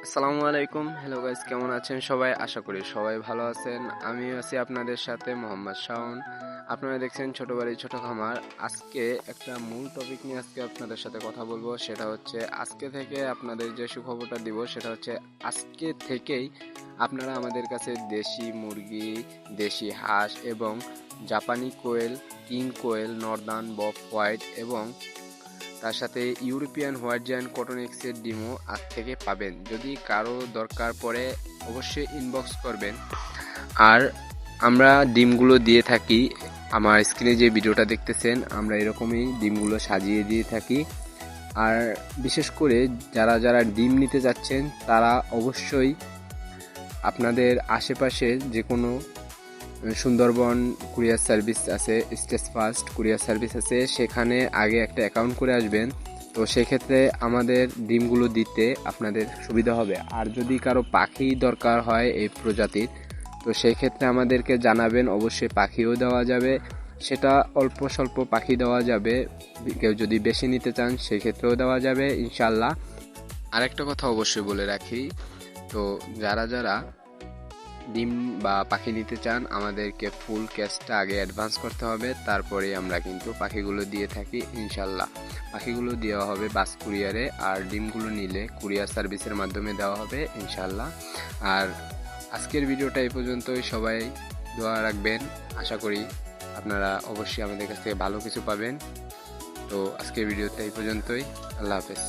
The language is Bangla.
আসসালামু আলাইকুম। হ্যালো গাইস, কেমন আছেন সবাই? আশা করি সবাই ভালো আছেন। আমি আছি আপনাদের সাথে মোহাম্মদ শাওন। আপনারা দেখছেন ছোট বাড়ি ছোট খামার। আজকে একটা মূল টপিক নিয়ে আজকে আপনাদের সাথে কথা বলবো। সেটা হচ্ছে আজকে থেকে আপনাদের যে সুখবরটা দিব সেটা হচ্ছে আজকে থেকেই আপনারা আমাদের কাছে দেশি মুরগি, দেশি হাঁস এবং জাপানি কোয়েল, কিং কোয়েল, নর্দার্ন বব হোয়াইট এবং তার সাথে ইউরোপিয়ান হোয়াইট জায়ান্ট কটন এক্সের ডিমও আজ থেকে পাবেন। যদি কারো দরকার পড়ে অবশ্যই ইনবক্স করবেন। আর আমরা ডিমগুলো দিয়ে থাকি, আমার স্ক্রিনে যে ভিডিওটা দেখতেছেন আমরা এরকমই ডিমগুলো সাজিয়ে দিয়ে থাকি। আর বিশেষ করে যারা যারা ডিম নিতে যাচ্ছেন তারা অবশ্যই আপনাদের আশেপাশে যে কোনো সুন্দরবন কুরিয়ার সার্ভিস আছে, স্টেজ ফার্স্ট কুরিয়ার সার্ভিস আছে, সেখানে আগে একটা অ্যাকাউন্ট করে আসবেন। তো সেক্ষেত্রে আমাদের ডিমগুলো দিতে আপনাদের সুবিধা হবে। আর যদি কারো পাখি দরকার হয় এই প্রজাতির, তো সেই ক্ষেত্রে আমাদেরকে জানাবেন, অবশ্যই পাখিও দেওয়া যাবে। সেটা অল্প স্বল্প পাখি দেওয়া যাবে, কেউ যদি বেশি নিতে চান সেক্ষেত্রেও দেওয়া যাবে ইনশাল্লাহ। আরেকটা কথা অবশ্যই বলে রাখি, তো যারা যারা ডিম বা পাখি নিতে চান আমাদেরকে ফুল ক্যাশটা আগে অ্যাডভান্স করতে হবে, তারপরে আমরা কিন্তু পাখিগুলো দিয়ে থাকি ইনশাল্লাহ। পাখিগুলো দেওয়া হবে বাস কুরিয়ারে, আর ডিমগুলো নিলে কুরিয়ার সার্ভিসের মাধ্যমে দেওয়া হবে ইনশাল্লাহ। আর আজকের ভিডিওটা এই পর্যন্তই। সবাই দোয়া রাখবেন। আশা করি আপনারা অবশ্যই আমাদের কাছ থেকে ভালো কিছু পাবেন। তো আজকের ভিডিওটা এই পর্যন্তই। আল্লাহ হাফেজ।